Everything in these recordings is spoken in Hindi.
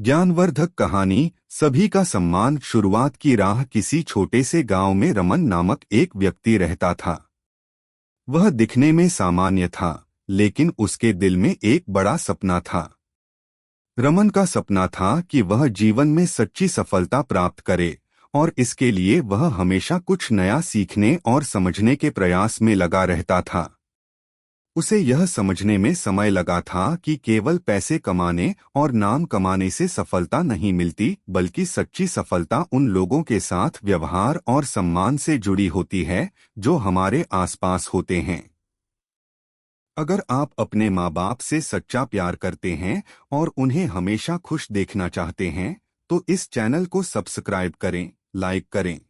ज्ञानवर्धक कहानी। सभी का सम्मान। शुरुआत की राह। किसी छोटे से गांव में रमन नामक एक व्यक्ति रहता था। वह दिखने में सामान्य था, लेकिन उसके दिल में एक बड़ा सपना था। रमन का सपना था कि वह जीवन में सच्ची सफलता प्राप्त करे, और इसके लिए वह हमेशा कुछ नया सीखने और समझने के प्रयास में लगा रहता था। उसे यह समझने में समय लगा था कि केवल पैसे कमाने और नाम कमाने से सफलता नहीं मिलती, बल्कि सच्ची सफलता उन लोगों के साथ व्यवहार और सम्मान से जुड़ी होती है जो हमारे आसपास होते हैं। अगर आप अपने माँ बाप से सच्चा प्यार करते हैं और उन्हें हमेशा खुश देखना चाहते हैं, तो इस चैनल को सब्सक्राइब करें, लाइक करें।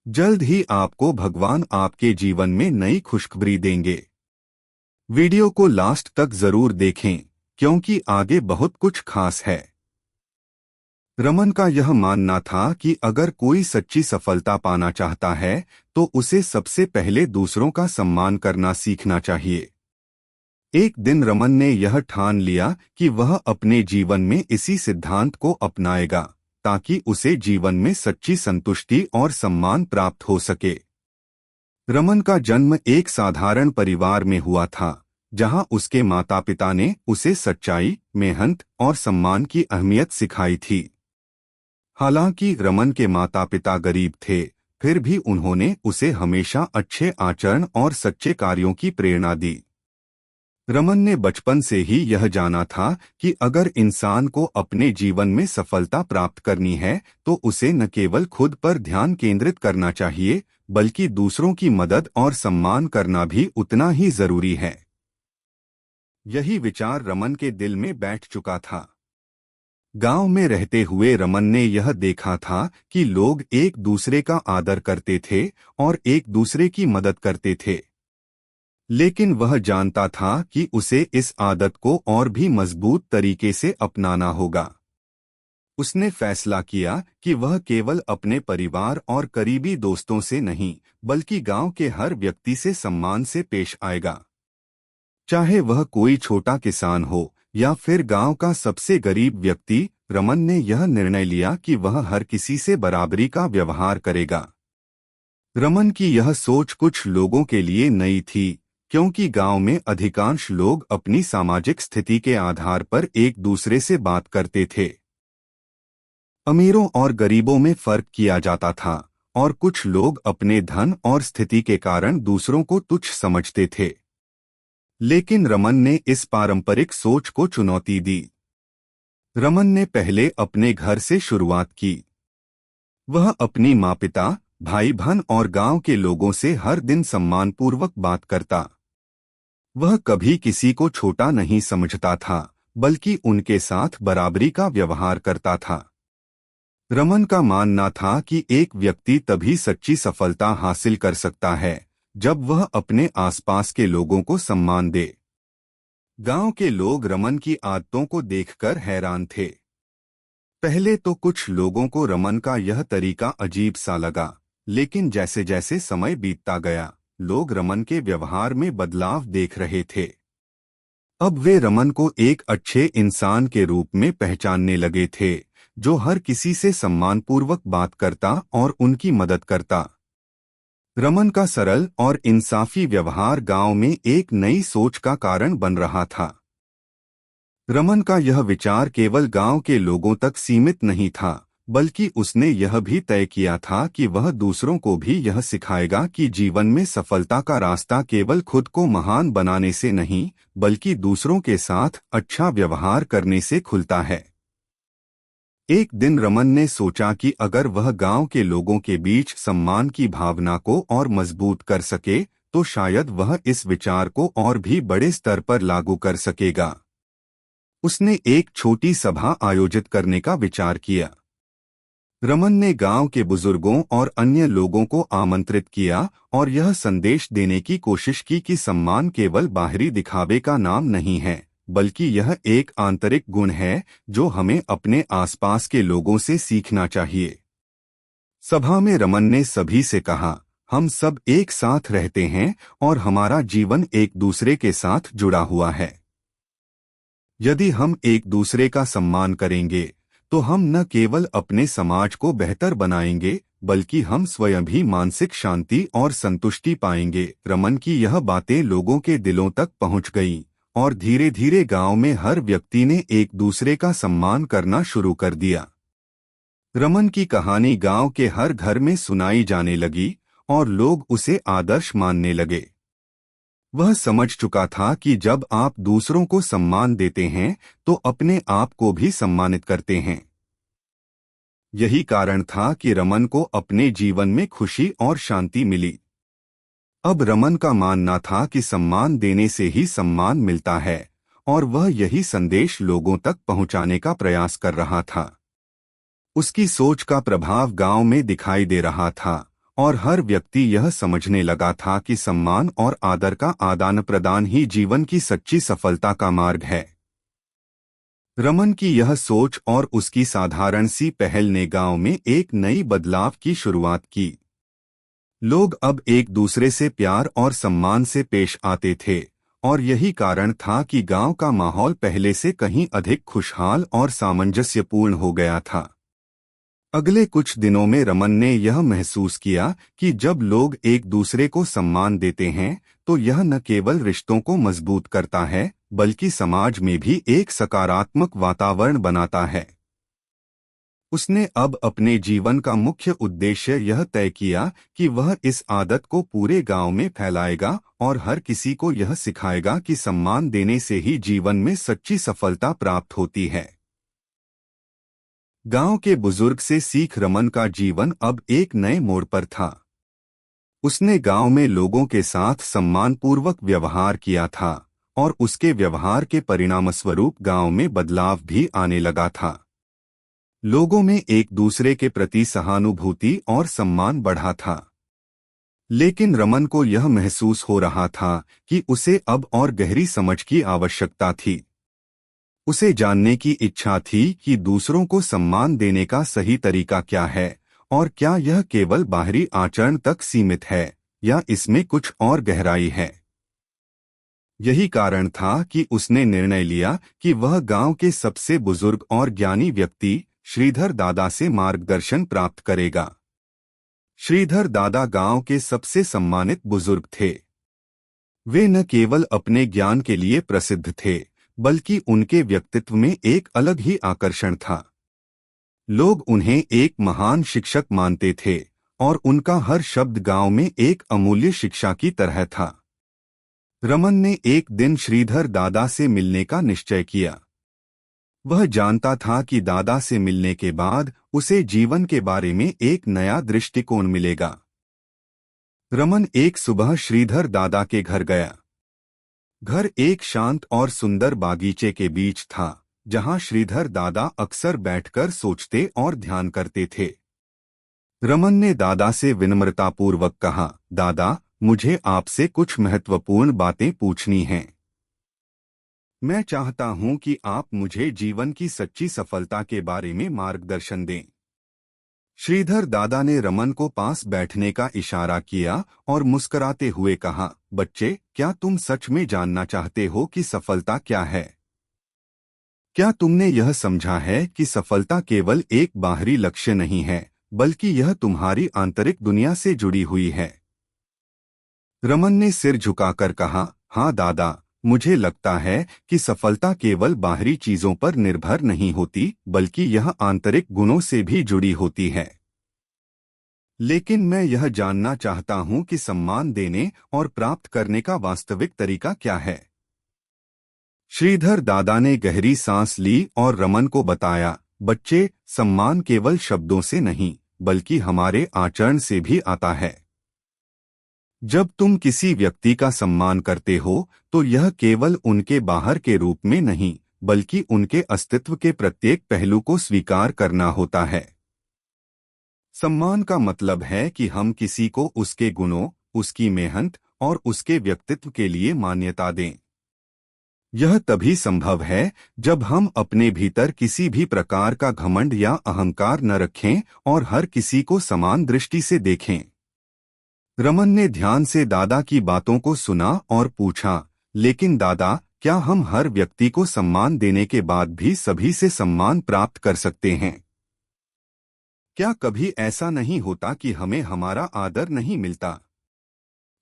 जल्द ही आपको भगवान आपके जीवन में नई खुशखबरी देंगे। वीडियो को लास्ट तक जरूर देखें, क्योंकि आगे बहुत कुछ खास है। रमन का यह मानना था कि अगर कोई सच्ची सफलता पाना चाहता है तो उसे सबसे पहले दूसरों का सम्मान करना सीखना चाहिए। एक दिन रमन ने यह ठान लिया कि वह अपने जीवन में इसी सिद्धांत को अपनाएगा, ताकि उसे जीवन में सच्ची संतुष्टि और सम्मान प्राप्त हो सके। रमन का जन्म एक साधारण परिवार में हुआ था, जहां उसके माता पिता ने उसे सच्चाई, मेहनत और सम्मान की अहमियत सिखाई थी। हालांकि रमन के माता पिता गरीब थे, फिर भी उन्होंने उसे हमेशा अच्छे आचरण और सच्चे कार्यों की प्रेरणा दी। रमन ने बचपन से ही यह जाना था कि अगर इंसान को अपने जीवन में सफलता प्राप्त करनी है तो उसे न केवल खुद पर ध्यान केंद्रित करना चाहिए, बल्कि दूसरों की मदद और सम्मान करना भी उतना ही जरूरी है। यही विचार रमन के दिल में बैठ चुका था। गांव में रहते हुए रमन ने यह देखा था कि लोग एक दूसरे का आदर करते थे और एक दूसरे की मदद करते थे। लेकिन वह जानता था कि उसे इस आदत को और भी मजबूत तरीके से अपनाना होगा। उसने फैसला किया कि वह केवल अपने परिवार और करीबी दोस्तों से नहीं, बल्कि गांव के हर व्यक्ति से सम्मान से पेश आएगा। चाहे वह कोई छोटा किसान हो या फिर गांव का सबसे गरीब व्यक्ति, रमन ने यह निर्णय लिया कि वह हर किसी से बराबरी का व्यवहार करेगा। रमन की यह सोच कुछ लोगों के लिए नई थी, क्योंकि गांव में अधिकांश लोग अपनी सामाजिक स्थिति के आधार पर एक दूसरे से बात करते थे। अमीरों और गरीबों में फर्क किया जाता था, और कुछ लोग अपने धन और स्थिति के कारण दूसरों को तुच्छ समझते थे। लेकिन रमन ने इस पारंपरिक सोच को चुनौती दी। रमन ने पहले अपने घर से शुरुआत की। वह अपनी माँ पिता, भाई बहन और गांव के लोगों से हर दिन सम्मानपूर्वक बात करता। वह कभी किसी को छोटा नहीं समझता था, बल्कि उनके साथ बराबरी का व्यवहार करता था। रमन का मानना था कि एक व्यक्ति तभी सच्ची सफलता हासिल कर सकता है जब वह अपने आसपास के लोगों को सम्मान दे। गांव के लोग रमन की आदतों को देखकर हैरान थे। पहले तो कुछ लोगों को रमन का यह तरीका अजीब सा लगा, लेकिन जैसे जैसे समय बीतता गया, लोग रमन के व्यवहार में बदलाव देख रहे थे। अब वे रमन को एक अच्छे इंसान के रूप में पहचानने लगे थे, जो हर किसी से सम्मानपूर्वक बात करता और उनकी मदद करता। रमन का सरल और इंसाफी व्यवहार गांव में एक नई सोच का कारण बन रहा था। रमन का यह विचार केवल गांव के लोगों तक सीमित नहीं था, बल्कि उसने यह भी तय किया था कि वह दूसरों को भी यह सिखाएगा कि जीवन में सफलता का रास्ता केवल खुद को महान बनाने से नहीं, बल्कि दूसरों के साथ अच्छा व्यवहार करने से खुलता है। एक दिन रमन ने सोचा कि अगर वह गांव के लोगों के बीच सम्मान की भावना को और मजबूत कर सके, तो शायद वह इस विचार को और भी बड़े स्तर पर लागू कर सकेगा। उसने एक छोटी सभा आयोजित करने का विचार किया। रमन ने गांव के बुजुर्गों और अन्य लोगों को आमंत्रित किया और यह संदेश देने की कोशिश की कि सम्मान केवल बाहरी दिखावे का नाम नहीं है, बल्कि यह एक आंतरिक गुण है जो हमें अपने आसपास के लोगों से सीखना चाहिए। सभा में रमन ने सभी से कहा, हम सब एक साथ रहते हैं और हमारा जीवन एक दूसरे के साथ जुड़ा हुआ है। यदि हम एक दूसरे का सम्मान करेंगे तो हम न केवल अपने समाज को बेहतर बनाएंगे बल्कि हम स्वयं भी मानसिक शांति और संतुष्टि पाएंगे। रमन की यह बातें लोगों के दिलों तक पहुंच गईं और धीरे धीरे गांव में हर व्यक्ति ने एक दूसरे का सम्मान करना शुरू कर दिया। रमन की कहानी गांव के हर घर में सुनाई जाने लगी और लोग उसे आदर्श मानने लगे। वह समझ चुका था कि जब आप दूसरों को सम्मान देते हैं तो अपने आप को भी सम्मानित करते हैं। यही कारण था कि रमन को अपने जीवन में खुशी और शांति मिली। अब रमन का मानना था कि सम्मान देने से ही सम्मान मिलता है और वह यही संदेश लोगों तक पहुंचाने का प्रयास कर रहा था। उसकी सोच का प्रभाव गांव में दिखाई दे रहा था और हर व्यक्ति यह समझने लगा था कि सम्मान और आदर का आदान प्रदान ही जीवन की सच्ची सफलता का मार्ग है। रमन की यह सोच और उसकी साधारण सी पहल ने गांव में एक नई बदलाव की शुरुआत की। लोग अब एक दूसरे से प्यार और सम्मान से पेश आते थे और यही कारण था कि गांव का माहौल पहले से कहीं अधिक खुशहाल और सामंजस्यपूर्ण हो गया था। अगले कुछ दिनों में रमन ने यह महसूस किया कि जब लोग एक दूसरे को सम्मान देते हैं तो यह न केवल रिश्तों को मजबूत करता है बल्कि समाज में भी एक सकारात्मक वातावरण बनाता है। उसने अब अपने जीवन का मुख्य उद्देश्य यह तय किया कि वह इस आदत को पूरे गांव में फैलाएगा और हर किसी को यह सिखाएगा कि सम्मान देने से ही जीवन में सच्ची सफलता प्राप्त होती है। गांव के बुजुर्ग से सीख रमन का जीवन अब एक नए मोड़ पर था। उसने गांव में लोगों के साथ सम्मानपूर्वक व्यवहार किया था और उसके व्यवहार के परिणामस्वरूप गांव में बदलाव भी आने लगा था। लोगों में एक दूसरे के प्रति सहानुभूति और सम्मान बढ़ा था। लेकिन रमन को यह महसूस हो रहा था कि उसे अब और गहरी समझ की आवश्यकता थी। उसे जानने की इच्छा थी कि दूसरों को सम्मान देने का सही तरीका क्या है और क्या यह केवल बाहरी आचरण तक सीमित है या इसमें कुछ और गहराई है। यही कारण था कि उसने निर्णय लिया कि वह गांव के सबसे बुजुर्ग और ज्ञानी व्यक्ति श्रीधर दादा से मार्गदर्शन प्राप्त करेगा। श्रीधर दादा गांव के सबसे सम्मानित बुजुर्ग थे। वे न केवल अपने ज्ञान के लिए प्रसिद्ध थे बल्कि उनके व्यक्तित्व में एक अलग ही आकर्षण था। लोग उन्हें एक महान शिक्षक मानते थे और उनका हर शब्द गांव में एक अमूल्य शिक्षा की तरह था। रमन ने एक दिन श्रीधर दादा से मिलने का निश्चय किया। वह जानता था कि दादा से मिलने के बाद उसे जीवन के बारे में एक नया दृष्टिकोण मिलेगा। रमन एक सुबह श्रीधर दादा के घर गया। घर एक शांत और सुंदर बागीचे के बीच था जहां श्रीधर दादा अक्सर बैठकर सोचते और ध्यान करते थे। रमन ने दादा से विनम्रतापूर्वक कहा, दादा, मुझे आपसे कुछ महत्वपूर्ण बातें पूछनी हैं। मैं चाहता हूं कि आप मुझे जीवन की सच्ची सफलता के बारे में मार्गदर्शन दें। श्रीधर दादा ने रमन को पास बैठने का इशारा किया और मुस्कुराते हुए कहा, बच्चे, क्या तुम सच में जानना चाहते हो कि सफलता क्या है? क्या तुमने यह समझा है कि सफलता केवल एक बाहरी लक्ष्य नहीं है बल्कि यह तुम्हारी आंतरिक दुनिया से जुड़ी हुई है? रमन ने सिर झुकाकर कहा, हाँ दादा, मुझे लगता है कि सफलता केवल बाहरी चीजों पर निर्भर नहीं होती बल्कि यह आंतरिक गुणों से भी जुड़ी होती है। लेकिन मैं यह जानना चाहता हूं कि सम्मान देने और प्राप्त करने का वास्तविक तरीका क्या है। श्रीधर दादा ने गहरी सांस ली और रमन को बताया, बच्चे, सम्मान केवल शब्दों से नहीं बल्कि हमारे आचरण से भी आता है। जब तुम किसी व्यक्ति का सम्मान करते हो तो यह केवल उनके बाहर के रूप में नहीं बल्कि उनके अस्तित्व के प्रत्येक पहलू को स्वीकार करना होता है। सम्मान का मतलब है कि हम किसी को उसके गुणों, उसकी मेहनत और उसके व्यक्तित्व के लिए मान्यता दें। यह तभी संभव है जब हम अपने भीतर किसी भी प्रकार का घमंड या अहंकार न रखें और हर किसी को समान दृष्टि से देखें। रमन ने ध्यान से दादा की बातों को सुना और पूछा, लेकिन दादा, क्या हम हर व्यक्ति को सम्मान देने के बाद भी सभी से सम्मान प्राप्त कर सकते हैं? क्या कभी ऐसा नहीं होता कि हमें हमारा आदर नहीं मिलता?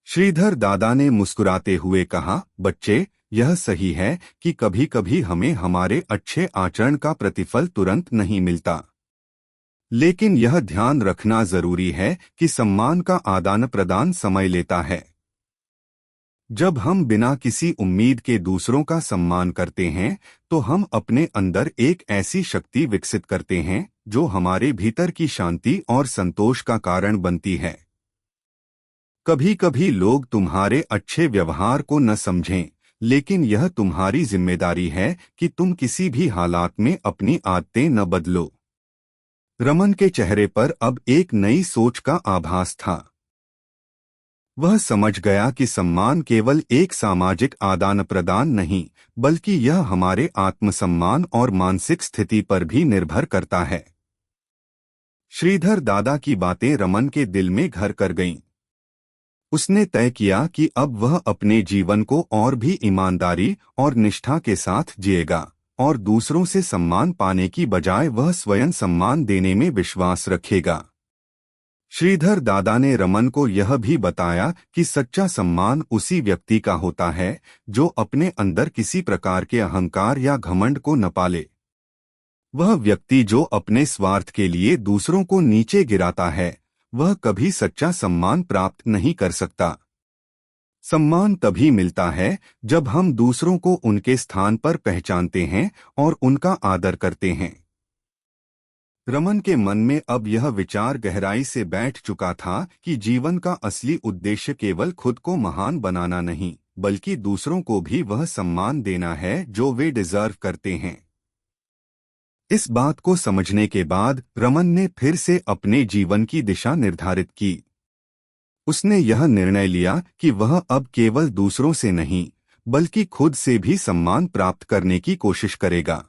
श्रीधर दादा ने मुस्कुराते हुए कहा, बच्चे, यह सही है कि कभी कभी हमें हमारे अच्छे आचरण का प्रतिफल तुरंत नहीं मिलता, लेकिन यह ध्यान रखना जरूरी है कि सम्मान का आदान प्रदान समय लेता है। जब हम बिना किसी उम्मीद के दूसरों का सम्मान करते हैं तो हम अपने अंदर एक ऐसी शक्ति विकसित करते हैं जो हमारे भीतर की शांति और संतोष का कारण बनती है। कभी कभी लोग तुम्हारे अच्छे व्यवहार को न समझें, लेकिन यह तुम्हारी जिम्मेदारी है कि तुम किसी भी हालात में अपनी आदतें न बदलो। रमन के चेहरे पर अब एक नई सोच का आभास था। वह समझ गया कि सम्मान केवल एक सामाजिक आदान प्रदान नहीं, बल्कि यह हमारे आत्मसम्मान और मानसिक स्थिति पर भी निर्भर करता है। श्रीधर दादा की बातें रमन के दिल में घर कर गईं। उसने तय किया कि अब वह अपने जीवन को और भी ईमानदारी और निष्ठा के साथ जिएगा और दूसरों से सम्मान पाने की बजाय वह स्वयं सम्मान देने में विश्वास रखेगा। श्रीधर दादा ने रमन को यह भी बताया कि सच्चा सम्मान उसी व्यक्ति का होता है जो अपने अंदर किसी प्रकार के अहंकार या घमंड को न पाले। वह व्यक्ति जो अपने स्वार्थ के लिए दूसरों को नीचे गिराता है, वह कभी सच्चा सम्मान प्राप्त नहीं कर सकता। सम्मान तभी मिलता है जब हम दूसरों को उनके स्थान पर पहचानते हैं और उनका आदर करते हैं। रमन के मन में अब यह विचार गहराई से बैठ चुका था कि जीवन का असली उद्देश्य केवल खुद को महान बनाना नहीं, बल्कि दूसरों को भी वह सम्मान देना है जो वे डिजर्व करते हैं। इस बात को समझने के बाद रमन ने फिर से अपने जीवन की दिशा निर्धारित की। उसने यह निर्णय लिया कि वह अब केवल दूसरों से नहीं, बल्कि खुद से भी सम्मान प्राप्त करने की कोशिश करेगा।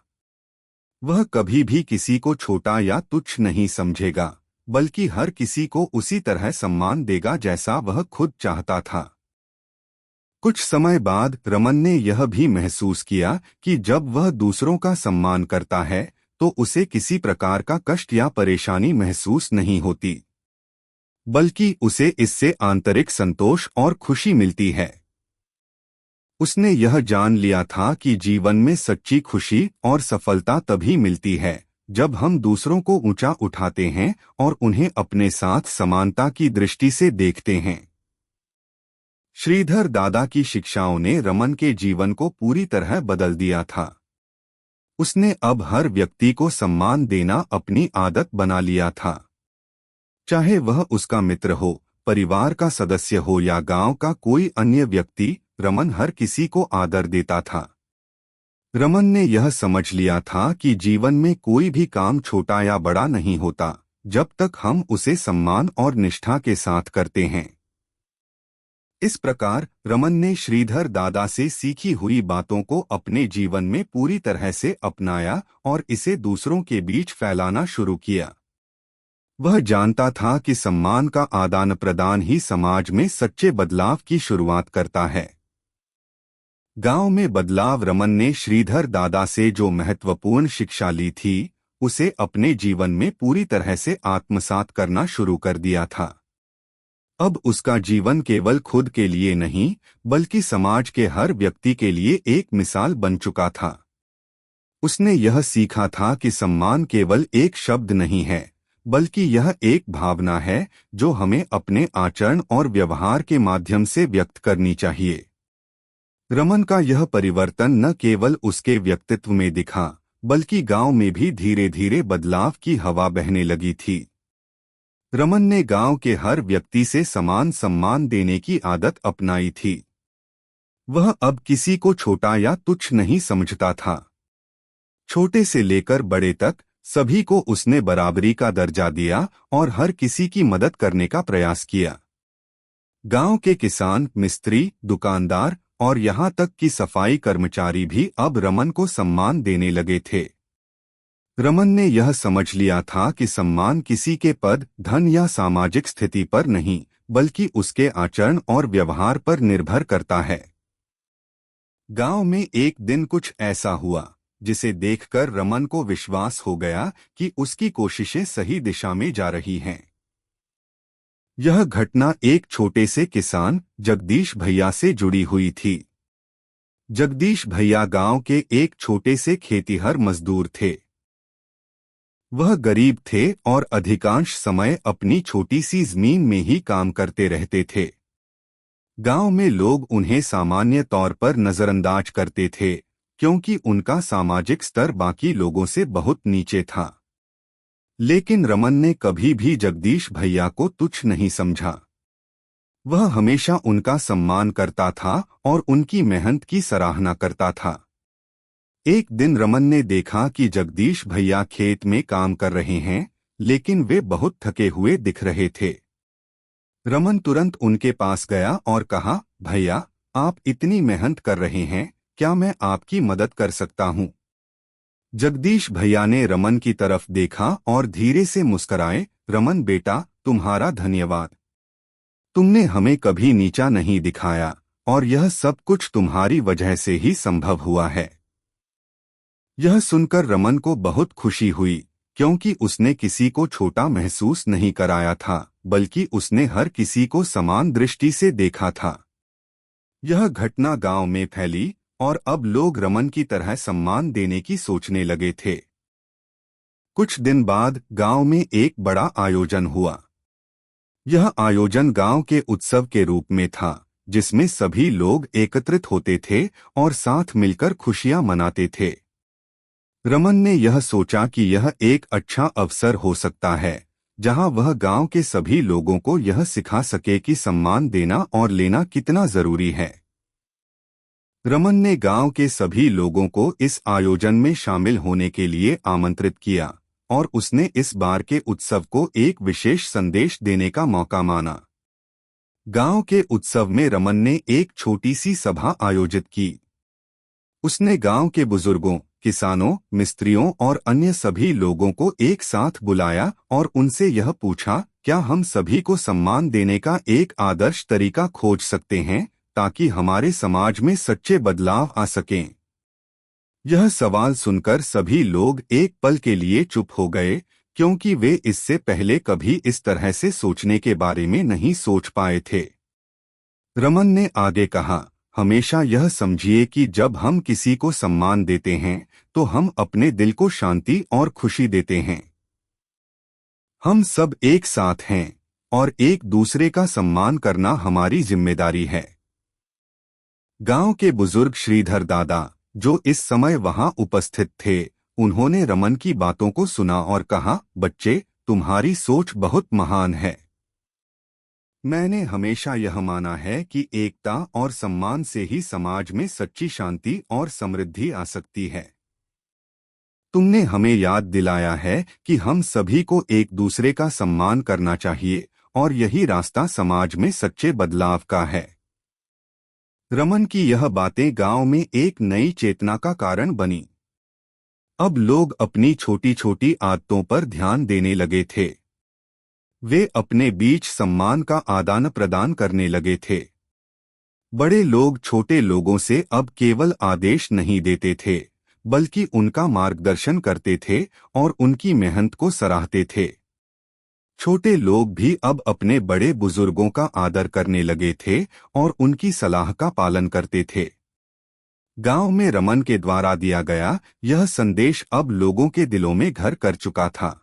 वह कभी भी किसी को छोटा या तुच्छ नहीं समझेगा, बल्कि हर किसी को उसी तरह सम्मान देगा जैसा वह खुद चाहता था। कुछ समय बाद रमन ने यह भी महसूस किया कि जब वह दूसरों का सम्मान करता है तो उसे किसी प्रकार का कष्ट या परेशानी महसूस नहीं होती, बल्कि उसे इससे आंतरिक संतोष और खुशी मिलती है। उसने यह जान लिया था कि जीवन में सच्ची खुशी और सफलता तभी मिलती है जब हम दूसरों को ऊंचा उठाते हैं और उन्हें अपने साथ समानता की दृष्टि से देखते हैं। श्रीधर दादा की शिक्षाओं ने रमन के जीवन को पूरी तरह बदल दिया था। उसने अब हर व्यक्ति को सम्मान देना अपनी आदत बना लिया था। चाहे वह उसका मित्र हो, परिवार का सदस्य हो या गांव का कोई अन्य व्यक्ति, रमन हर किसी को आदर देता था। रमन ने यह समझ लिया था कि जीवन में कोई भी काम छोटा या बड़ा नहीं होता जब तक हम उसे सम्मान और निष्ठा के साथ करते हैं। इस प्रकार रमन ने श्रीधर दादा से सीखी हुई बातों को अपने जीवन में पूरी तरह से अपनाया और इसे दूसरों के बीच फैलाना शुरू किया। वह जानता था कि सम्मान का आदान प्रदान ही समाज में सच्चे बदलाव की शुरुआत करता है। गांव में बदलाव रमन ने श्रीधर दादा से जो महत्वपूर्ण शिक्षा ली थी, उसे अपने जीवन में पूरी तरह से आत्मसात करना शुरू कर दिया था। अब उसका जीवन केवल खुद के लिए नहीं, बल्कि समाज के हर व्यक्ति के लिए एक मिसाल बन चुका था। उसने यह सीखा था कि सम्मान केवल एक शब्द नहीं है, बल्कि यह एक भावना है जो हमें अपने आचरण और व्यवहार के माध्यम से व्यक्त करनी चाहिए। रमन का यह परिवर्तन न केवल उसके व्यक्तित्व में दिखा, बल्कि गांव में भी धीरे धीरे बदलाव की हवा बहने लगी थी। रमन ने गांव के हर व्यक्ति से समान सम्मान देने की आदत अपनाई थी। वह अब किसी को छोटा या तुच्छ नहीं समझता था। छोटे से लेकर बड़े तक सभी को उसने बराबरी का दर्जा दिया और हर किसी की मदद करने का प्रयास किया। गांव के किसान, मिस्त्री, दुकानदार और यहाँ तक कि सफाई कर्मचारी भी अब रमन को सम्मान देने लगे थे। रमन ने यह समझ लिया था कि सम्मान किसी के पद, धन या सामाजिक स्थिति पर नहीं, बल्कि उसके आचरण और व्यवहार पर निर्भर करता है। गांव में एक दिन कुछ ऐसा हुआ जिसे देखकर रमन को विश्वास हो गया कि उसकी कोशिशें सही दिशा में जा रही हैं। यह घटना एक छोटे से किसान जगदीश भैया से जुड़ी हुई थी। जगदीश भैया गांव के एक छोटे से खेतीहर मजदूर थे। वह गरीब थे और अधिकांश समय अपनी छोटी सी जमीन में ही काम करते रहते थे। गांव में लोग उन्हें सामान्य तौर पर नजरअंदाज करते थे क्योंकि उनका सामाजिक स्तर बाकी लोगों से बहुत नीचे था। लेकिन रमन ने कभी भी जगदीश भैया को तुच्छ नहीं समझा। वह हमेशा उनका सम्मान करता था और उनकी मेहनत की सराहना करता था। एक दिन रमन ने देखा कि जगदीश भैया खेत में काम कर रहे हैं, लेकिन वे बहुत थके हुए दिख रहे थे। रमन तुरंत उनके पास गया और कहा, भैया, आप इतनी मेहनत कर रहे हैं, क्या मैं आपकी मदद कर सकता हूं? जगदीश भैया ने रमन की तरफ देखा और धीरे से मुस्कराए। रमन बेटा, तुम्हारा धन्यवाद। तुमने हमें कभी नीचा नहीं दिखाया और यह सब कुछ तुम्हारी वजह से ही संभव हुआ है। यह सुनकर रमन को बहुत खुशी हुई क्योंकि उसने किसी को छोटा महसूस नहीं कराया था, बल्कि उसने हर किसी को समान दृष्टि से देखा था। यह घटना गांव में फैली और अब लोग रमन की तरह सम्मान देने की सोचने लगे थे। कुछ दिन बाद गांव में एक बड़ा आयोजन हुआ। यह आयोजन गांव के उत्सव के रूप में था, जिसमें सभी लोग एकत्रित होते थे और साथ मिलकर खुशियां मनाते थे। रमन ने यह सोचा कि यह एक अच्छा अवसर हो सकता है जहां वह गांव के सभी लोगों को यह सिखा सके कि सम्मान देना और लेना कितना जरूरी है। रमन ने गांव के सभी लोगों को इस आयोजन में शामिल होने के लिए आमंत्रित किया और उसने इस बार के उत्सव को एक विशेष संदेश देने का मौका माना। गांव के उत्सव में रमन ने एक छोटी सी सभा आयोजित की। उसने गांव के बुजुर्गों, किसानों, मिस्त्रियों और अन्य सभी लोगों को एक साथ बुलाया और उनसे यह पूछा, क्या हम सभी को सम्मान देने का एक आदर्श तरीका खोज सकते हैं ताकि हमारे समाज में सच्चे बदलाव आ सकें? यह सवाल सुनकर सभी लोग एक पल के लिए चुप हो गए क्योंकि वे इससे पहले कभी इस तरह से सोचने के बारे में नहीं सोच पाए थे। रमन ने आगे कहा, हमेशा यह समझिए कि जब हम किसी को सम्मान देते हैं तो हम अपने दिल को शांति और खुशी देते हैं। हम सब एक साथ हैं और एक दूसरे का सम्मान करना हमारी जिम्मेदारी है। गांव के बुजुर्ग श्रीधर दादा, जो इस समय वहां उपस्थित थे, उन्होंने रमन की बातों को सुना और कहा, बच्चे, तुम्हारी सोच बहुत महान है। मैंने हमेशा यह माना है कि एकता और सम्मान से ही समाज में सच्ची शांति और समृद्धि आ सकती है। तुमने हमें याद दिलाया है कि हम सभी को एक दूसरे का सम्मान करना चाहिए और यही रास्ता समाज में सच्चे बदलाव का है। रमन की यह बातें गांव में एक नई चेतना का कारण बनी। अब लोग अपनी छोटी छोटी आदतों पर ध्यान देने लगे थे। वे अपने बीच सम्मान का आदान प्रदान करने लगे थे। बड़े लोग छोटे लोगों से अब केवल आदेश नहीं देते थे, बल्कि उनका मार्गदर्शन करते थे और उनकी मेहनत को सराहते थे। छोटे लोग भी अब अपने बड़े बुजुर्गों का आदर करने लगे थे और उनकी सलाह का पालन करते थे। गांव में रमन के द्वारा दिया गया यह संदेश अब लोगों के दिलों में घर कर चुका था।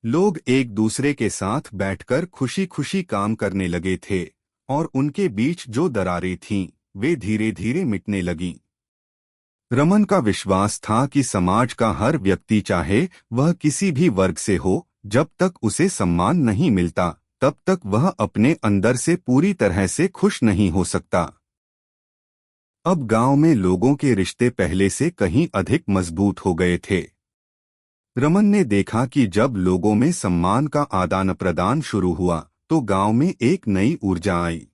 लोग एक दूसरे के साथ बैठकर खुशी खुशी काम करने लगे थे और उनके बीच जो दरारें थीं, वे धीरे धीरे मिटने लगीं। रमन का विश्वास था कि समाज का हर व्यक्ति, चाहे वह किसी भी वर्ग से हो, जब तक उसे सम्मान नहीं मिलता, तब तक वह अपने अंदर से पूरी तरह से खुश नहीं हो सकता। अब गांव में लोगों के रिश्ते पहले से कहीं अधिक मजबूत हो गए थे। रमन ने देखा कि जब लोगों में सम्मान का आदान प्रदान शुरू हुआ तो गांव में एक नई ऊर्जा आई।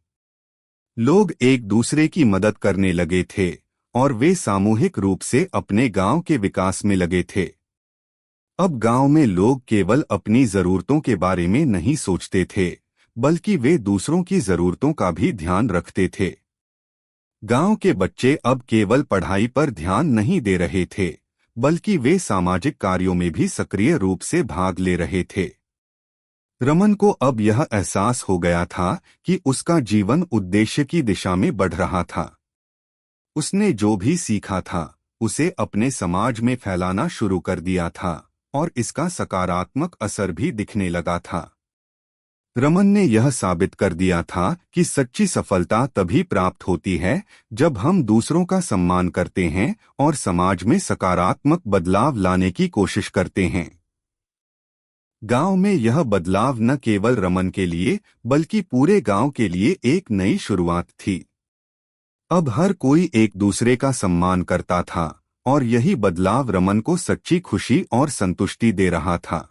लोग एक दूसरे की मदद करने लगे थे और वे सामूहिक रूप से अपने गांव के विकास में लगे थे। अब गांव में लोग केवल अपनी जरूरतों के बारे में नहीं सोचते थे, बल्कि वे दूसरों की जरूरतों का भी ध्यान रखते थे। गांव के बच्चे अब केवल पढ़ाई पर ध्यान नहीं दे रहे थे, बल्कि वे सामाजिक कार्यों में भी सक्रिय रूप से भाग ले रहे थे। रमन को अब यह एहसास हो गया था कि उसका जीवन उद्देश्य की दिशा में बढ़ रहा था। उसने जो भी सीखा था उसे अपने समाज में फैलाना शुरू कर दिया था और इसका सकारात्मक असर भी दिखने लगा था। रमन ने यह साबित कर दिया था कि सच्ची सफलता तभी प्राप्त होती है जब हम दूसरों का सम्मान करते हैं और समाज में सकारात्मक बदलाव लाने की कोशिश करते हैं। गांव में यह बदलाव न केवल रमन के लिए बल्कि पूरे गांव के लिए एक नई शुरुआत थी। अब हर कोई एक दूसरे का सम्मान करता था और यही बदलाव रमन को सच्ची खुशी और संतुष्टि दे रहा था।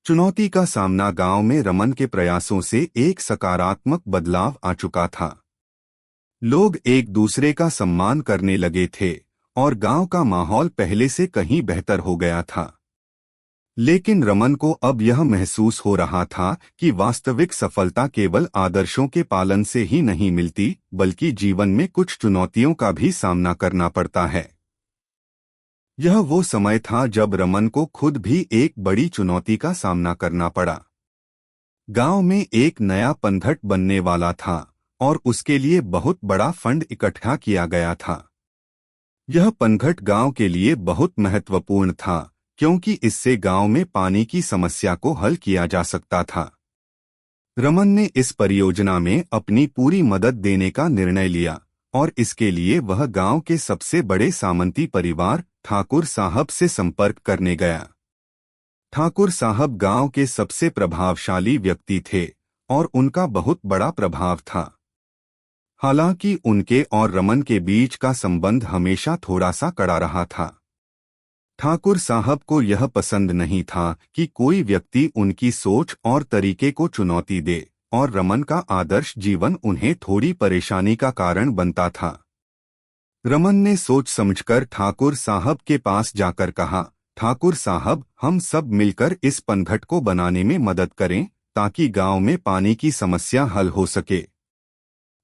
चुनौती का सामना गांव में रमन के प्रयासों से एक सकारात्मक बदलाव आ चुका था। लोग एक दूसरे का सम्मान करने लगे थे और गांव का माहौल पहले से कहीं बेहतर हो गया था। लेकिन रमन को अब यह महसूस हो रहा था कि वास्तविक सफलता केवल आदर्शों के पालन से ही नहीं मिलती, बल्कि जीवन में कुछ चुनौतियों का भी सामना करना पड़ता है। यह वो समय था जब रमन को खुद भी एक बड़ी चुनौती का सामना करना पड़ा। गांव में एक नया पनघट बनने वाला था और उसके लिए बहुत बड़ा फंड इकट्ठा किया गया था। यह पनघट गांव के लिए बहुत महत्वपूर्ण था क्योंकि इससे गांव में पानी की समस्या को हल किया जा सकता था। रमन ने इस परियोजना में अपनी पूरी मदद देने का निर्णय लिया और इसके लिए वह गांव के सबसे बड़े सामंती परिवार ठाकुर साहब से संपर्क करने गया। ठाकुर साहब गांव के सबसे प्रभावशाली व्यक्ति थे और उनका बहुत बड़ा प्रभाव था। हालांकि उनके और रमन के बीच का संबंध हमेशा थोड़ा सा कड़ा रहा था। ठाकुर साहब को यह पसंद नहीं था कि कोई व्यक्ति उनकी सोच और तरीके को चुनौती दे और रमन का आदर्श जीवन उन्हें थोड़ी परेशानी का कारण बनता था। रमन ने सोच समझकर ठाकुर साहब के पास जाकर कहा, ठाकुर साहब, हम सब मिलकर इस पनघट को बनाने में मदद करें ताकि गांव में पानी की समस्या हल हो सके।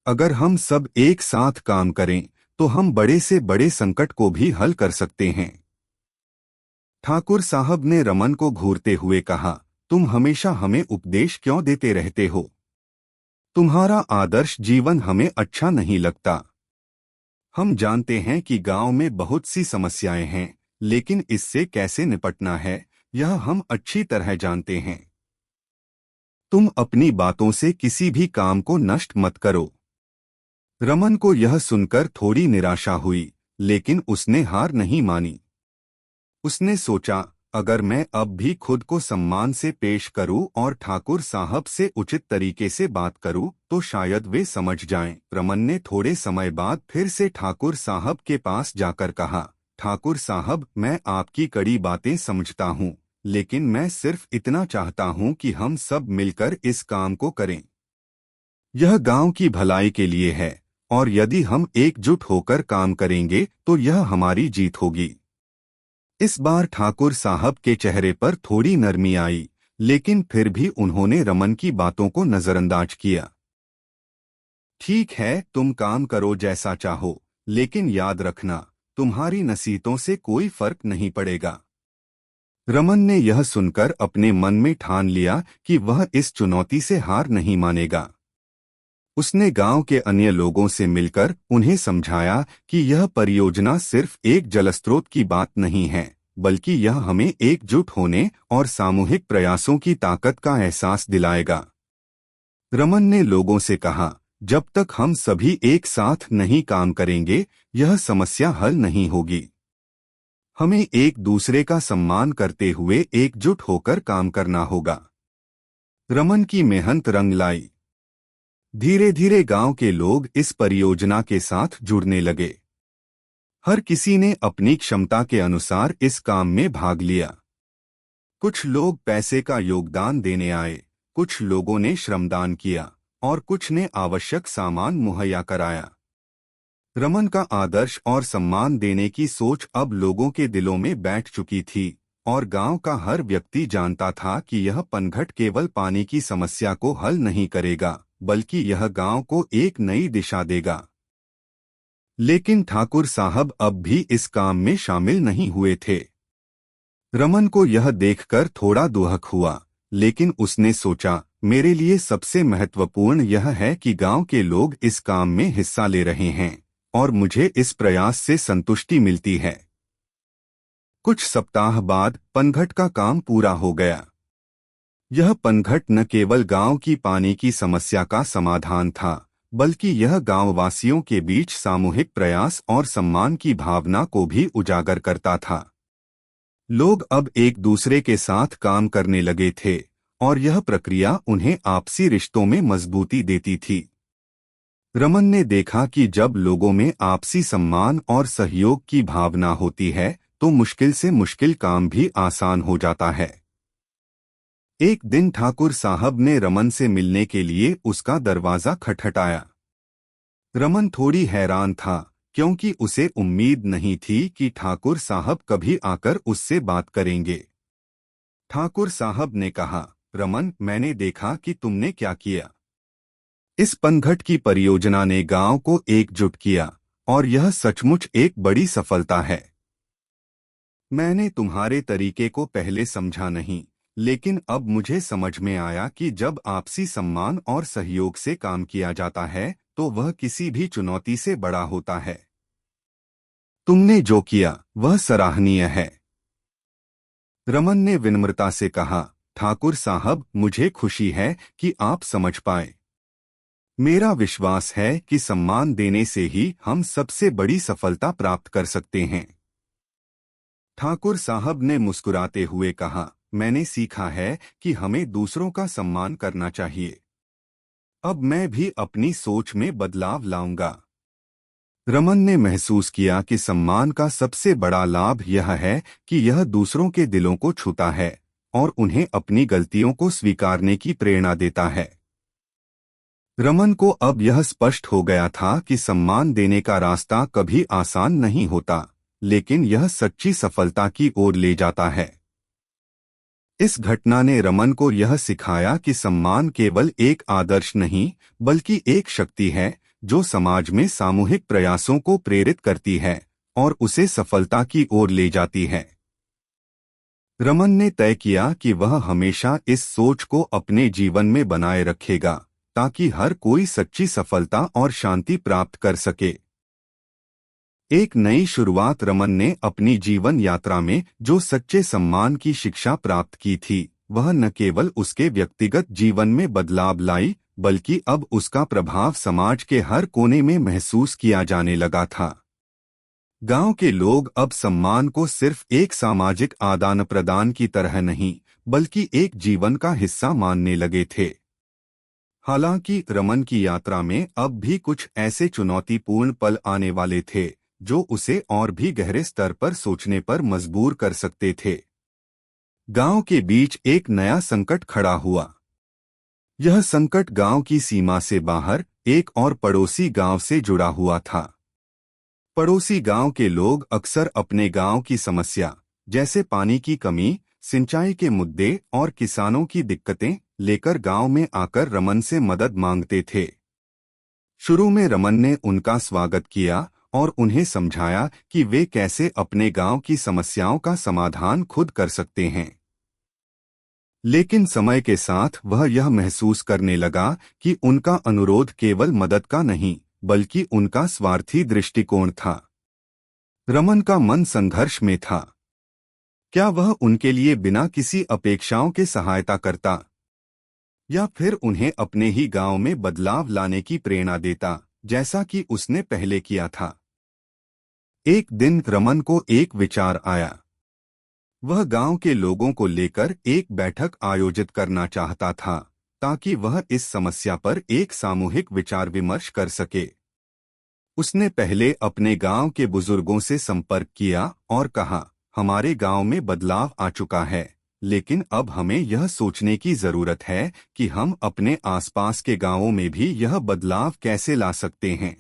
अगर हम सब एक साथ काम करें तो हम बड़े से बड़े संकट को भी हल कर सकते हैं। ठाकुर साहब ने रमन को घूरते हुए कहा, तुम हमेशा हमें उपदेश क्यों देते रहते हो? तुम्हारा आदर्श जीवन हमें अच्छा नहीं लगता। हम जानते हैं कि गांव में बहुत सी समस्याएं हैं, लेकिन इससे कैसे निपटना है यह हम अच्छी तरह जानते हैं। तुम अपनी बातों से किसी भी काम को नष्ट मत करो। रमन को यह सुनकर थोड़ी निराशा हुई, लेकिन उसने हार नहीं मानी। उसने सोचा, अगर मैं अब भी खुद को सम्मान से पेश करूं और ठाकुर साहब से उचित तरीके से बात करूं तो शायद वे समझ जाएं। रमन ने थोड़े समय बाद फिर से ठाकुर साहब के पास जाकर कहा, ठाकुर साहब, मैं आपकी कड़ी बातें समझता हूं, लेकिन मैं सिर्फ इतना चाहता हूं कि हम सब मिलकर इस काम को करें। यह गांव की भलाई के लिए है और यदि हम एकजुट होकर काम करेंगे तो यह हमारी जीत होगी। इस बार ठाकुर साहब के चेहरे पर थोड़ी नरमी आई, लेकिन फिर भी उन्होंने रमन की बातों को नजरअंदाज किया। ठीक है, तुम काम करो जैसा चाहो, लेकिन याद रखना, तुम्हारी नसीहतों से कोई फर्क नहीं पड़ेगा। रमन ने यह सुनकर अपने मन में ठान लिया कि वह इस चुनौती से हार नहीं मानेगा। उसने गांव के अन्य लोगों से मिलकर उन्हें समझाया कि यह परियोजना सिर्फ एक जलस्रोत की बात नहीं है, बल्कि यह हमें एकजुट होने और सामूहिक प्रयासों की ताकत का एहसास दिलाएगा। रमन ने लोगों से कहा, जब तक हम सभी एक साथ नहीं काम करेंगे, यह समस्या हल नहीं होगी। हमें एक दूसरे का सम्मान करते हुए एकजुट होकर काम करना होगा। रमन की मेहनत रंग लाई। धीरे धीरे गांव के लोग इस परियोजना के साथ जुड़ने लगे। हर किसी ने अपनी क्षमता के अनुसार इस काम में भाग लिया। कुछ लोग पैसे का योगदान देने आए, कुछ लोगों ने श्रमदान किया और कुछ ने आवश्यक सामान मुहैया कराया। रमन का आदर्श और सम्मान देने की सोच अब लोगों के दिलों में बैठ चुकी थी और गांव का हर व्यक्ति जानता था कि यह पनघट केवल पानी की समस्या को हल नहीं करेगा, बल्कि यह गांव को एक नई दिशा देगा। लेकिन ठाकुर साहब अब भी इस काम में शामिल नहीं हुए थे। रमन को यह देखकर थोड़ा दुहक हुआ, लेकिन उसने सोचा, मेरे लिए सबसे महत्वपूर्ण यह है कि गांव के लोग इस काम में हिस्सा ले रहे हैं और मुझे इस प्रयास से संतुष्टि मिलती है। कुछ सप्ताह बाद पनघट का काम पूरा हो गया। यह पनघट न केवल गांव की पानी की समस्या का समाधान था, बल्कि यह गांववासियों के बीच सामूहिक प्रयास और सम्मान की भावना को भी उजागर करता था। लोग अब एक दूसरे के साथ काम करने लगे थे और यह प्रक्रिया उन्हें आपसी रिश्तों में मजबूती देती थी। रमन ने देखा कि जब लोगों में आपसी सम्मान और सहयोग की भावना होती है तो मुश्किल से मुश्किल काम भी आसान हो जाता है। एक दिन ठाकुर साहब ने रमन से मिलने के लिए उसका दरवाजा खटखटाया। रमन थोड़ी हैरान था, क्योंकि उसे उम्मीद नहीं थी कि ठाकुर साहब कभी आकर उससे बात करेंगे। ठाकुर साहब ने कहा, रमन, मैंने देखा कि तुमने क्या किया। इस पनघट की परियोजना ने गांव को एकजुट किया और यह सचमुच एक बड़ी सफलता है। मैंने तुम्हारे तरीके को पहले समझा नहीं, लेकिन अब मुझे समझ में आया कि जब आपसी सम्मान और सहयोग से काम किया जाता है तो वह किसी भी चुनौती से बड़ा होता है। तुमने जो किया वह सराहनीय है। रमन ने विनम्रता से कहा, ठाकुर साहब, मुझे खुशी है कि आप समझ पाए। मेरा विश्वास है कि सम्मान देने से ही हम सबसे बड़ी सफलता प्राप्त कर सकते हैं। ठाकुर साहब ने मुस्कुराते हुए कहा, मैंने सीखा है कि हमें दूसरों का सम्मान करना चाहिए। अब मैं भी अपनी सोच में बदलाव लाऊंगा। रमन ने महसूस किया कि सम्मान का सबसे बड़ा लाभ यह है कि यह दूसरों के दिलों को छूता है और उन्हें अपनी गलतियों को स्वीकारने की प्रेरणा देता है। रमन को अब यह स्पष्ट हो गया था कि सम्मान देने का रास्ता कभी आसान नहीं होता, लेकिन यह सच्ची सफलता की ओर ले जाता है। इस घटना ने रमन को यह सिखाया कि सम्मान केवल एक आदर्श नहीं, बल्कि एक शक्ति है जो समाज में सामूहिक प्रयासों को प्रेरित करती है और उसे सफलता की ओर ले जाती है। रमन ने तय किया कि वह हमेशा इस सोच को अपने जीवन में बनाए रखेगा, ताकि हर कोई सच्ची सफलता और शांति प्राप्त कर सके। एक नई शुरुआत। रमन ने अपनी जीवन यात्रा में जो सच्चे सम्मान की शिक्षा प्राप्त की थी, वह न केवल उसके व्यक्तिगत जीवन में बदलाव लाई, बल्कि अब उसका प्रभाव समाज के हर कोने में महसूस किया जाने लगा था। गांव के लोग अब सम्मान को सिर्फ एक सामाजिक आदान प्रदान की तरह नहीं, बल्कि एक जीवन का हिस्सा मानने लगे थे। हालांकि रमन की यात्रा में अब भी कुछ ऐसे चुनौतीपूर्ण पल आने वाले थे जो उसे और भी गहरे स्तर पर सोचने पर मजबूर कर सकते थे। गांव के बीच एक नया संकट खड़ा हुआ। यह संकट गांव की सीमा से बाहर एक और पड़ोसी गांव से जुड़ा हुआ था। पड़ोसी गांव के लोग अक्सर अपने गांव की समस्या, जैसे पानी की कमी, सिंचाई के मुद्दे और किसानों की दिक्कतें लेकर गांव में आकर रमन से मदद मांगते थे। शुरू में रमन ने उनका स्वागत किया और उन्हें समझाया कि वे कैसे अपने गांव की समस्याओं का समाधान खुद कर सकते हैं। लेकिन समय के साथ वह यह महसूस करने लगा कि उनका अनुरोध केवल मदद का नहीं, बल्कि उनका स्वार्थी दृष्टिकोण था। रमन का मन संघर्ष में था। क्या वह उनके लिए बिना किसी अपेक्षाओं के सहायता करता, या फिर उन्हें अपने ही गांव में बदलाव लाने की प्रेरणा देता, जैसा कि उसने पहले किया था। एक दिन रमन को एक विचार आया। वह गांव के लोगों को लेकर एक बैठक आयोजित करना चाहता था, ताकि वह इस समस्या पर एक सामूहिक विचार विमर्श कर सके। उसने पहले अपने गांव के बुजुर्गों से संपर्क किया और कहा, हमारे गांव में बदलाव आ चुका है, लेकिन अब हमें यह सोचने की जरूरत है कि हम अपने आसपास के गांवों में भी यह बदलाव कैसे ला सकते हैं।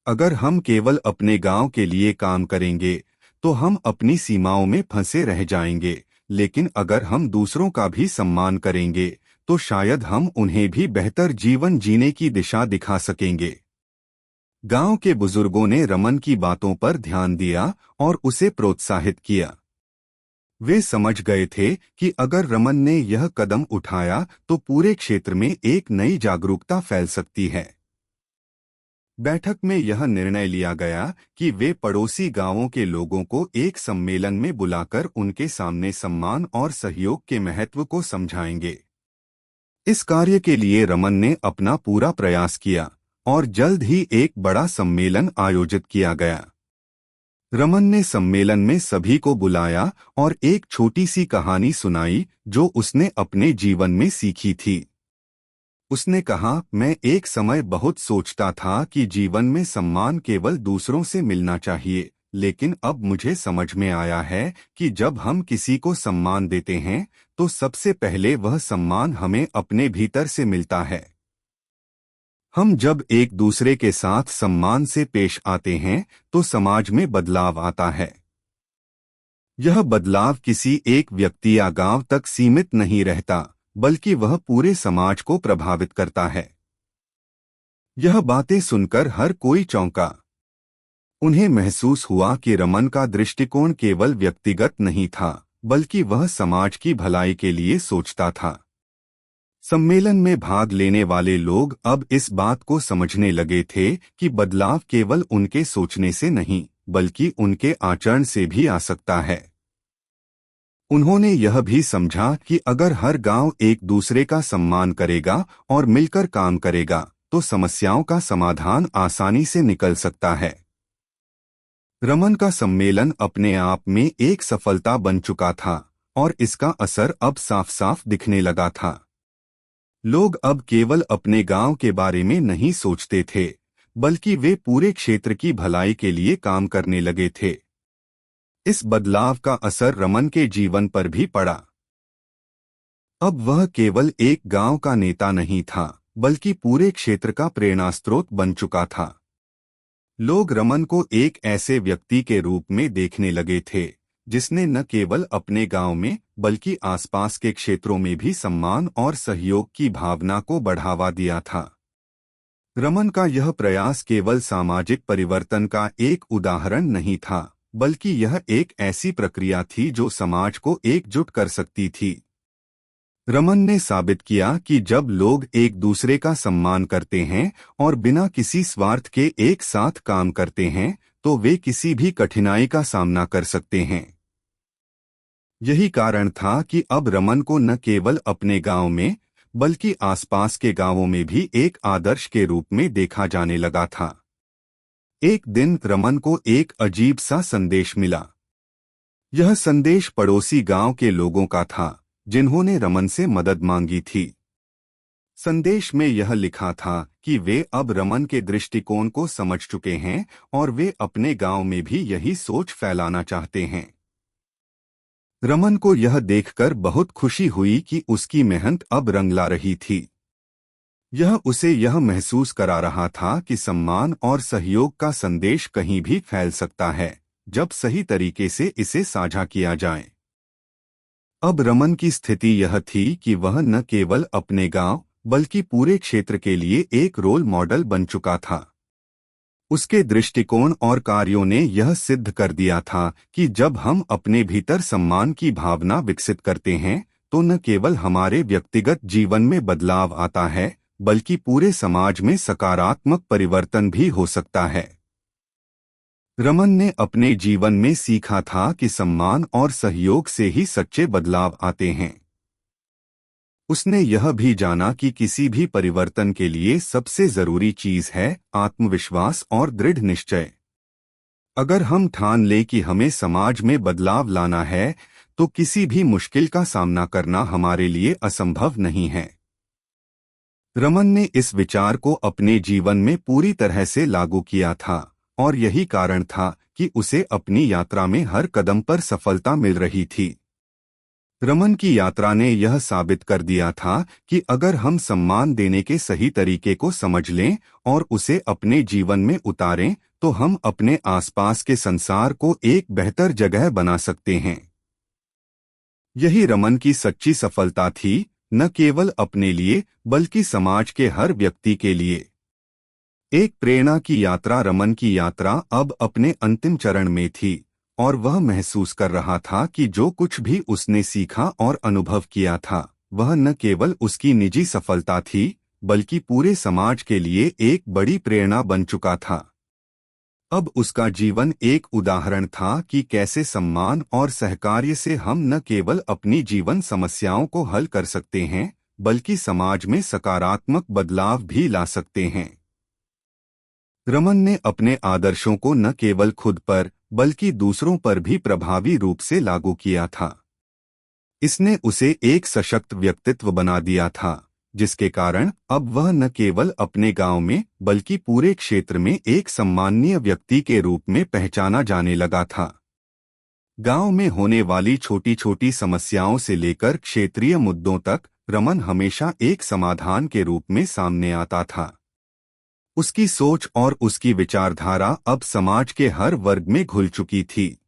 अगर हम केवल अपने गांव के लिए काम करेंगे तो हम अपनी सीमाओं में फंसे रह जाएंगे, लेकिन अगर हम दूसरों का भी सम्मान करेंगे तो शायद हम उन्हें भी बेहतर जीवन जीने की दिशा दिखा सकेंगे। गांव के बुजुर्गों ने रमन की बातों पर ध्यान दिया और उसे प्रोत्साहित किया। वे समझ गए थे कि अगर रमन ने यह कदम उठाया तो पूरे क्षेत्र में एक नई जागरूकता फैल सकती है। बैठक में यह निर्णय लिया गया कि वे पड़ोसी गांवों के लोगों को एक सम्मेलन में बुलाकर उनके सामने सम्मान और सहयोग के महत्व को समझाएंगे। इस कार्य के लिए रमन ने अपना पूरा प्रयास किया और जल्द ही एक बड़ा सम्मेलन आयोजित किया गया। रमन ने सम्मेलन में सभी को बुलाया और एक छोटी सी कहानी सुनाई जो उसने अपने जीवन में सीखी थी। उसने कहा, मैं एक समय बहुत सोचता था कि जीवन में सम्मान केवल दूसरों से मिलना चाहिए, लेकिन अब मुझे समझ में आया है कि जब हम किसी को सम्मान देते हैं तो सबसे पहले वह सम्मान हमें अपने भीतर से मिलता है। हम जब एक दूसरे के साथ सम्मान से पेश आते हैं तो समाज में बदलाव आता है। यह बदलाव किसी एक व्यक्ति या गांव तक सीमित नहीं रहता, बल्कि वह पूरे समाज को प्रभावित करता है। यह बातें सुनकर हर कोई चौंका। उन्हें महसूस हुआ कि रमन का दृष्टिकोण केवल व्यक्तिगत नहीं था, बल्कि वह समाज की भलाई के लिए सोचता था। सम्मेलन में भाग लेने वाले लोग अब इस बात को समझने लगे थे कि बदलाव केवल उनके सोचने से नहीं, बल्कि उनके आचरण से भी आ सकता है। उन्होंने यह भी समझा कि अगर हर गांव एक दूसरे का सम्मान करेगा और मिलकर काम करेगा तो समस्याओं का समाधान आसानी से निकल सकता है। रमन का सम्मेलन अपने आप में एक सफलता बन चुका था और इसका असर अब साफ साफ दिखने लगा था। लोग अब केवल अपने गांव के बारे में नहीं सोचते थे, बल्कि वे पूरे क्षेत्र की भलाई के लिए काम करने लगे थे। इस बदलाव का असर रमन के जीवन पर भी पड़ा। अब वह केवल एक गांव का नेता नहीं था, बल्कि पूरे क्षेत्र का प्रेरणास्रोत बन चुका था। लोग रमन को एक ऐसे व्यक्ति के रूप में देखने लगे थे जिसने न केवल अपने गांव में बल्कि आसपास के क्षेत्रों में भी सम्मान और सहयोग की भावना को बढ़ावा दिया था। रमन का यह प्रयास केवल सामाजिक परिवर्तन का एक उदाहरण नहीं था, बल्कि यह एक ऐसी प्रक्रिया थी जो समाज को एकजुट कर सकती थी। रमन ने साबित किया कि जब लोग एक दूसरे का सम्मान करते हैं और बिना किसी स्वार्थ के एक साथ काम करते हैं तो वे किसी भी कठिनाई का सामना कर सकते हैं। यही कारण था कि अब रमन को न केवल अपने गांव में बल्कि आसपास के गांवों में भी एक आदर्श के रूप में देखा जाने लगा था। एक दिन रमन को एक अजीब सा संदेश मिला। यह संदेश पड़ोसी गांव के लोगों का था जिन्होंने रमन से मदद मांगी थी। संदेश में यह लिखा था कि वे अब रमन के दृष्टिकोण को समझ चुके हैं और वे अपने गांव में भी यही सोच फैलाना चाहते हैं। रमन को यह देखकर बहुत खुशी हुई कि उसकी मेहनत अब रंग ला रही थी। यह उसे यह महसूस करा रहा था कि सम्मान और सहयोग का संदेश कहीं भी फैल सकता है, जब सही तरीके से इसे साझा किया जाए। अब रमन की स्थिति यह थी कि वह न केवल अपने गांव बल्कि पूरे क्षेत्र के लिए एक रोल मॉडल बन चुका था। उसके दृष्टिकोण और कार्यों ने यह सिद्ध कर दिया था कि जब हम अपने भीतर सम्मान की भावना विकसित करते हैं तो न केवल हमारे व्यक्तिगत जीवन में बदलाव आता है, बल्कि पूरे समाज में सकारात्मक परिवर्तन भी हो सकता है। रमन ने अपने जीवन में सीखा था कि सम्मान और सहयोग से ही सच्चे बदलाव आते हैं। उसने यह भी जाना कि किसी भी परिवर्तन के लिए सबसे जरूरी चीज है आत्मविश्वास और दृढ़ निश्चय। अगर हम ठान लें कि हमें समाज में बदलाव लाना है तो किसी भी मुश्किल का सामना करना हमारे लिए असंभव नहीं है। रमन ने इस विचार को अपने जीवन में पूरी तरह से लागू किया था और यही कारण था कि उसे अपनी यात्रा में हर कदम पर सफलता मिल रही थी। रमन की यात्रा ने यह साबित कर दिया था कि अगर हम सम्मान देने के सही तरीके को समझ लें और उसे अपने जीवन में उतारें तो हम अपने आसपास के संसार को एक बेहतर जगह बना सकते हैं। यही रमन की सच्ची सफलता थी, न केवल अपने लिए बल्कि समाज के हर व्यक्ति के लिए। एक प्रेरणा की यात्रा। रमन की यात्रा अब अपने अंतिम चरण में थी और वह महसूस कर रहा था कि जो कुछ भी उसने सीखा और अनुभव किया था वह न केवल उसकी निजी सफलता थी बल्कि पूरे समाज के लिए एक बड़ी प्रेरणा बन चुका था। अब उसका जीवन एक उदाहरण था कि कैसे सम्मान और सहकार्य से हम न केवल अपनी जीवन समस्याओं को हल कर सकते हैं बल्कि समाज में सकारात्मक बदलाव भी ला सकते हैं। रमन ने अपने आदर्शों को न केवल खुद पर बल्कि दूसरों पर भी प्रभावी रूप से लागू किया था। इसने उसे एक सशक्त व्यक्तित्व बना दिया था जिसके कारण अब वह न केवल अपने गांव में बल्कि पूरे क्षेत्र में एक सम्माननीय व्यक्ति के रूप में पहचाना जाने लगा था। गांव में होने वाली छोटी छोटी समस्याओं से लेकर क्षेत्रीय मुद्दों तक रमन हमेशा एक समाधान के रूप में सामने आता था। उसकी सोच और उसकी विचारधारा अब समाज के हर वर्ग में घुल चुकी थी।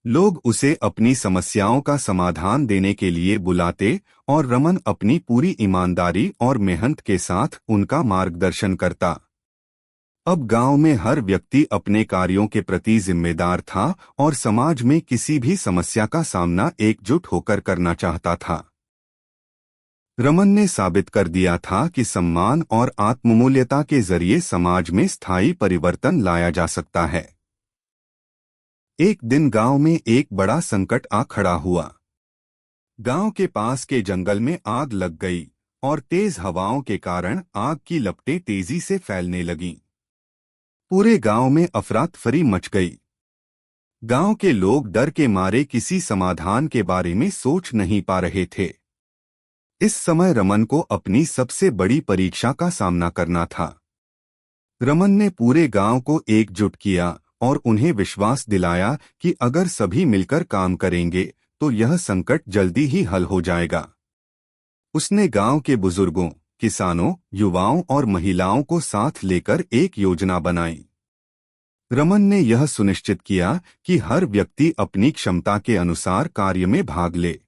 लोग उसे अपनी समस्याओं का समाधान देने के लिए बुलाते और रमन अपनी पूरी ईमानदारी और मेहनत के साथ उनका मार्गदर्शन करता। अब गांव में हर व्यक्ति अपने कार्यों के प्रति जिम्मेदार था और समाज में किसी भी समस्या का सामना एकजुट होकर करना चाहता था। रमन ने साबित कर दिया था कि सम्मान और आत्ममूल्यता के जरिए समाज में स्थायी परिवर्तन लाया जा सकता है। एक दिन गांव में एक बड़ा संकट आ खड़ा हुआ। गांव के पास के जंगल में आग लग गई और तेज हवाओं के कारण आग की लपटें तेजी से फैलने लगीं। पूरे गांव में अफरा-तफरी मच गई। गांव के लोग डर के मारे किसी समाधान के बारे में सोच नहीं पा रहे थे। इस समय रमन को अपनी सबसे बड़ी परीक्षा का सामना करना था। रमन ने पूरे गांव को एकजुट किया और उन्हें विश्वास दिलाया कि अगर सभी मिलकर काम करेंगे तो यह संकट जल्दी ही हल हो जाएगा। उसने गांव के बुजुर्गों, किसानों, युवाओं और महिलाओं को साथ लेकर एक योजना बनाई। रमन ने यह सुनिश्चित किया कि हर व्यक्ति अपनी क्षमता के अनुसार कार्य में भाग ले।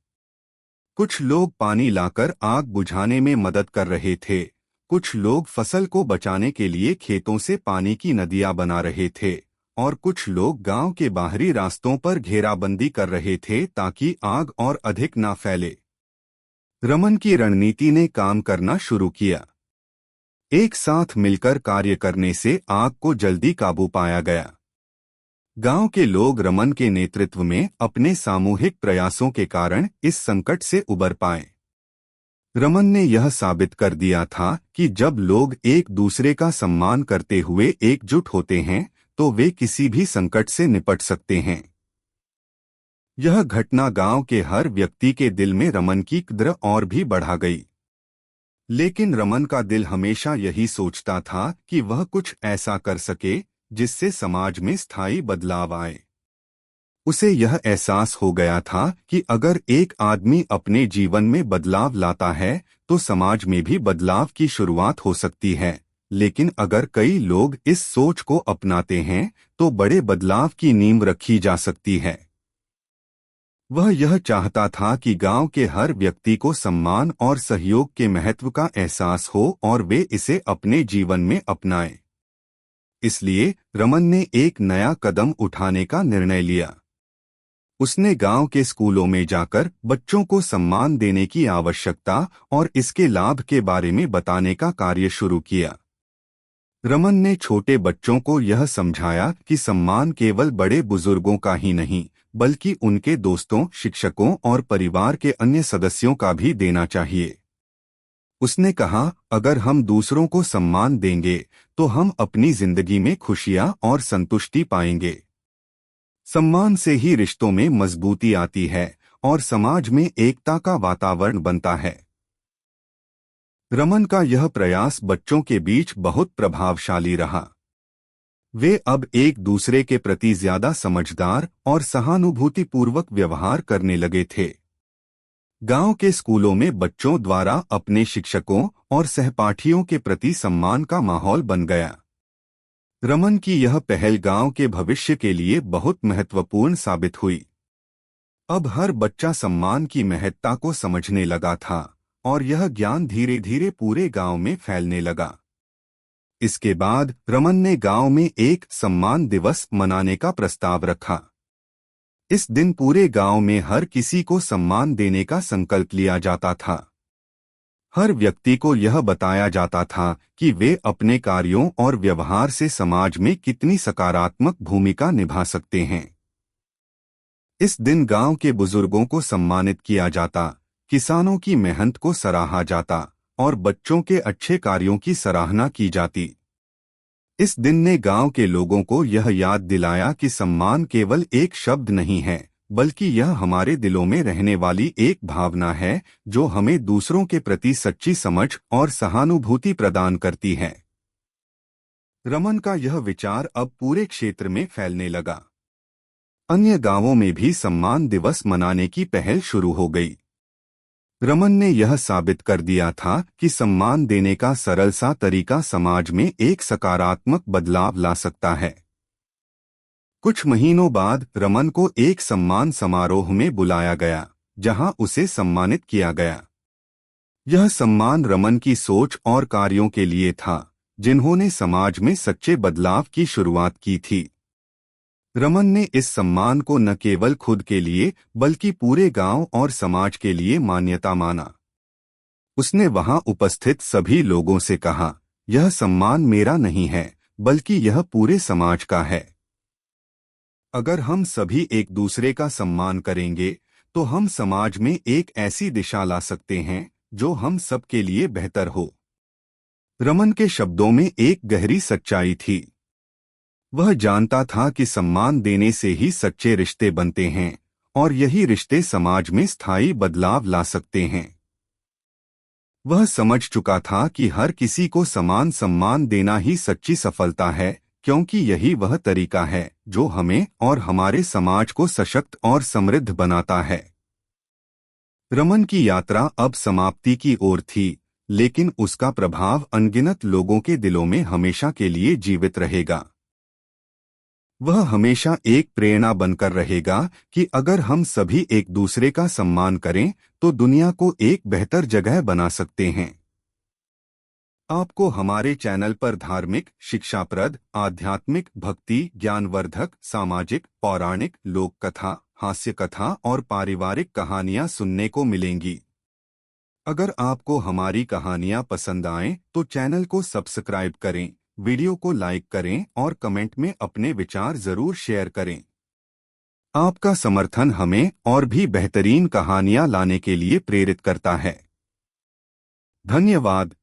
कुछ लोग पानी लाकर आग बुझाने में मदद कर रहे थे, कुछ लोग फसल को बचाने के लिए खेतों से पानी की नदियां बना रहे थे और कुछ लोग गांव के बाहरी रास्तों पर घेराबंदी कर रहे थे ताकि आग और अधिक ना फैले। रमन की रणनीति ने काम करना शुरू किया। एक साथ मिलकर कार्य करने से आग को जल्दी काबू पाया गया। गांव के लोग रमन के नेतृत्व में अपने सामूहिक प्रयासों के कारण इस संकट से उबर पाए। रमन ने यह साबित कर दिया था कि जब लोग एक दूसरे का सम्मान करते हुए एकजुट होते हैं तो वे किसी भी संकट से निपट सकते हैं। यह घटना गांव के हर व्यक्ति के दिल में रमन की कद्र और भी बढ़ा गई। लेकिन रमन का दिल हमेशा यही सोचता था कि वह कुछ ऐसा कर सके जिससे समाज में स्थायी बदलाव आए। उसे यह एहसास हो गया था कि अगर एक आदमी अपने जीवन में बदलाव लाता है तो समाज में भी बदलाव की शुरुआत हो सकती है, लेकिन अगर कई लोग इस सोच को अपनाते हैं तो बड़े बदलाव की नींव रखी जा सकती है। वह यह चाहता था कि गांव के हर व्यक्ति को सम्मान और सहयोग के महत्व का एहसास हो और वे इसे अपने जीवन में अपनाएं। इसलिए रमन ने एक नया कदम उठाने का निर्णय लिया। उसने गांव के स्कूलों में जाकर बच्चों को सम्मान देने की आवश्यकता और इसके लाभ के बारे में बताने का कार्य शुरू किया। रमन ने छोटे बच्चों को यह समझाया कि सम्मान केवल बड़े बुजुर्गों का ही नहीं बल्कि उनके दोस्तों, शिक्षकों और परिवार के अन्य सदस्यों का भी देना चाहिए। उसने कहा, अगर हम दूसरों को सम्मान देंगे तो हम अपनी जिंदगी में खुशियां और संतुष्टि पाएंगे। सम्मान से ही रिश्तों में मजबूती आती है और समाज में एकता का वातावरण बनता है। रमन का यह प्रयास बच्चों के बीच बहुत प्रभावशाली रहा। वे अब एक दूसरे के प्रति ज्यादा समझदार और सहानुभूतिपूर्वक व्यवहार करने लगे थे। गांव के स्कूलों में बच्चों द्वारा अपने शिक्षकों और सहपाठियों के प्रति सम्मान का माहौल बन गया। रमन की यह पहल गांव के भविष्य के लिए बहुत महत्वपूर्ण साबित हुई। अब हर बच्चा सम्मान की महत्ता को समझने लगा था और यह ज्ञान धीरे धीरे पूरे गांव में फैलने लगा। इसके बाद रमन ने गांव में एक सम्मान दिवस मनाने का प्रस्ताव रखा। इस दिन पूरे गांव में हर किसी को सम्मान देने का संकल्प लिया जाता था। हर व्यक्ति को यह बताया जाता था कि वे अपने कार्यों और व्यवहार से समाज में कितनी सकारात्मक भूमिका निभा सकते हैं। इस दिन गांव के बुजुर्गों को सम्मानित किया जाता, किसानों की मेहनत को सराहा जाता और बच्चों के अच्छे कार्यों की सराहना की जाती। इस दिन ने गांव के लोगों को यह याद दिलाया कि सम्मान केवल एक शब्द नहीं है, बल्कि यह हमारे दिलों में रहने वाली एक भावना है जो हमें दूसरों के प्रति सच्ची समझ और सहानुभूति प्रदान करती है। रमन का यह विचार अब पूरे क्षेत्र में फैलने लगा। अन्य गांवों में भी सम्मान दिवस मनाने की पहल शुरू हो गई। रमन ने यह साबित कर दिया था कि सम्मान देने का सरल सा तरीका समाज में एक सकारात्मक बदलाव ला सकता है। कुछ महीनों बाद रमन को एक सम्मान समारोह में बुलाया गया, जहां उसे सम्मानित किया गया। यह सम्मान रमन की सोच और कार्यों के लिए था, जिन्होंने समाज में सच्चे बदलाव की शुरुआत की थी। रमन ने इस सम्मान को न केवल खुद के लिए बल्कि पूरे गांव और समाज के लिए मान्यता माना। उसने वहां उपस्थित सभी लोगों से कहा, यह सम्मान मेरा नहीं है, बल्कि यह पूरे समाज का है। अगर हम सभी एक दूसरे का सम्मान करेंगे तो हम समाज में एक ऐसी दिशा ला सकते हैं जो हम सबके लिए बेहतर हो। रमन के शब्दों में एक गहरी सच्चाई थी। वह जानता था कि सम्मान देने से ही सच्चे रिश्ते बनते हैं और यही रिश्ते समाज में स्थायी बदलाव ला सकते हैं। वह समझ चुका था कि हर किसी को समान सम्मान देना ही सच्ची सफलता है, क्योंकि यही वह तरीका है जो हमें और हमारे समाज को सशक्त और समृद्ध बनाता है। रमन की यात्रा अब समाप्ति की ओर थी, लेकिन उसका प्रभाव अनगिनत लोगों के दिलों में हमेशा के लिए जीवित रहेगा। वह हमेशा एक प्रेरणा बनकर रहेगा कि अगर हम सभी एक दूसरे का सम्मान करें तो दुनिया को एक बेहतर जगह बना सकते हैं। आपको हमारे चैनल पर धार्मिक, शिक्षाप्रद, आध्यात्मिक, भक्ति, ज्ञानवर्धक, सामाजिक, पौराणिक, लोक कथा, हास्य कथा और पारिवारिक कहानियां सुनने को मिलेंगी। अगर आपको हमारी कहानियां पसंद आएं तो चैनल को सब्सक्राइब करें, वीडियो को लाइक करें और कमेंट में अपने विचार जरूर शेयर करें। आपका समर्थन हमें और भी बेहतरीन कहानियां लाने के लिए प्रेरित करता है। धन्यवाद।